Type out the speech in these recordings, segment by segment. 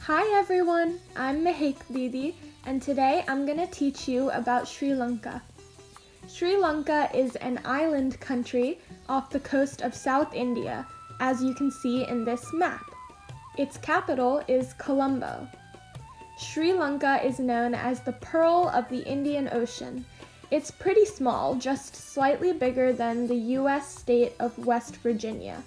Hi everyone, I'm Mahek Jhaveri, and today I'm going to teach you about Sri Lanka. Sri Lanka is an island country off the coast of South India, as you can see in this map. Its capital is Colombo. Sri Lanka is known as the Pearl of the Indian Ocean. It's pretty small, just slightly bigger than the U.S. state of West Virginia.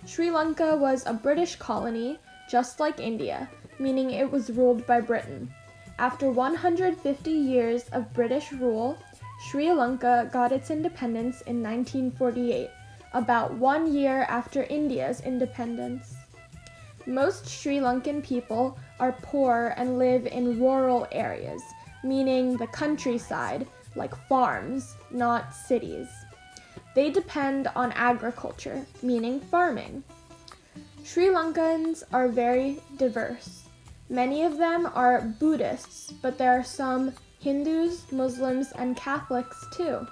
Sri Lanka was a British colony, just like India, meaning it was ruled by Britain. After 150 years of British rule, Sri Lanka got its independence in 1948, about 1 year after India's independence. Most Sri Lankan people are poor and live in rural areas, meaning the countryside, like farms, not cities. They depend on agriculture, meaning farming. Sri Lankans are very diverse. Many of them are Buddhists, but there are some Hindus, Muslims, and Catholics too.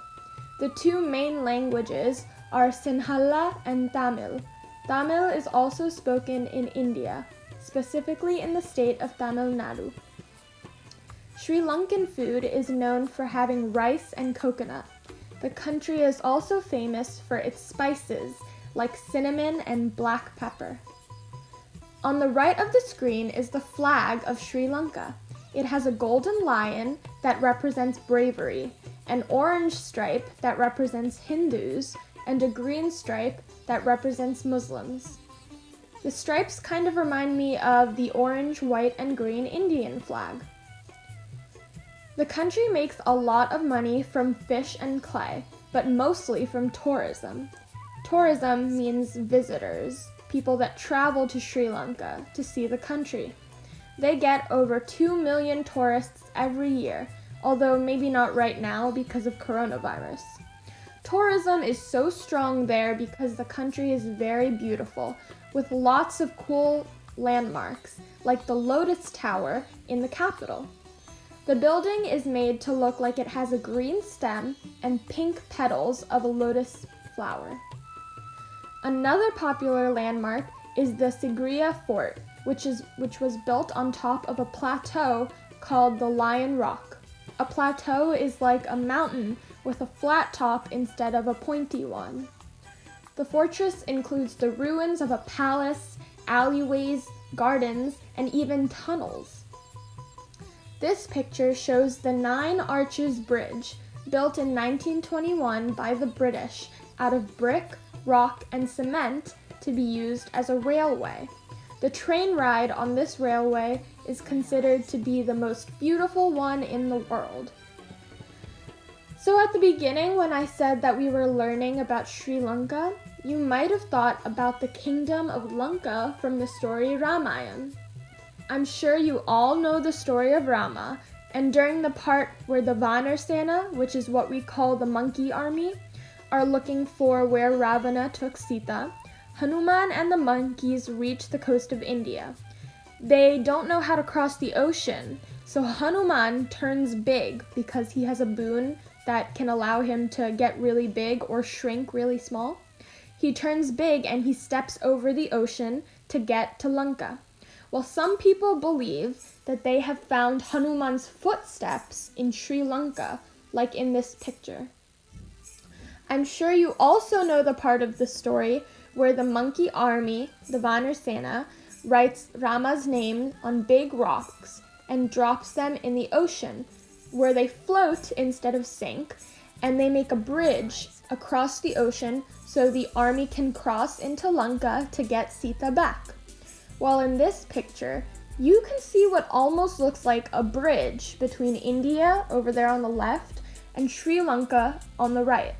The two main languages are Sinhala and Tamil. Tamil is also spoken in India, specifically in the state of Tamil Nadu. Sri Lankan food is known for having rice and coconut. The country is also famous for its spices, like cinnamon and black pepper. On the right of the screen is the flag of Sri Lanka. It has a golden lion that represents bravery, an orange stripe that represents Hindus, and a green stripe that represents Muslims. The stripes kind of remind me of the orange, white, and green Indian flag. The country makes a lot of money from fish and clay, but mostly from tourism. Tourism means visitors, people that travel to Sri Lanka to see the country. They get over 2 million tourists every year, although maybe not right now because of coronavirus. Tourism is so strong there because the country is very beautiful, with lots of cool landmarks, like the Lotus Tower in the capital. The building is made to look like it has a green stem and pink petals of a lotus flower. Another popular landmark is the Sigiriya Fort, which was built on top of a plateau called the Lion Rock. A plateau is like a mountain with a flat top instead of a pointy one. The fortress includes the ruins of a palace, alleyways, gardens, and even tunnels. This picture shows the Nine Arches Bridge, built in 1921 by the British out of brick, rock, and cement to be used as a railway. The train ride on this railway is considered to be the most beautiful one in the world. So at the beginning, when I said that we were learning about Sri Lanka, you might have thought about the kingdom of Lanka from the story Ramayana. I'm sure you all know the story of Rama, and during the part where the Vanar, which is what we call the monkey army, are looking for where Ravana took Sita, Hanuman and the monkeys reach the coast of India. They don't know how to cross the ocean, so Hanuman turns big because he has a boon that can allow him to get really big or shrink really small. He turns big and he steps over the ocean to get to Lanka. Well, some people believe that they have found Hanuman's footsteps in Sri Lanka, like in this picture. I'm sure you also know the part of the story where the monkey army, the Vanar, writes Rama's name on big rocks and drops them in the ocean, where they float instead of sink, and they make a bridge across the ocean so the army can cross into Lanka to get Sita back. While in this picture, you can see what almost looks like a bridge between India over there on the left and Sri Lanka on the right.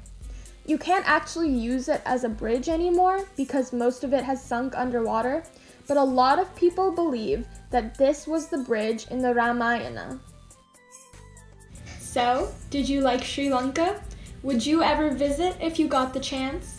You can't actually use it as a bridge anymore because most of it has sunk underwater, but a lot of people believe that this was the bridge in the Ramayana. So, did you like Sri Lanka? Would you ever visit if you got the chance?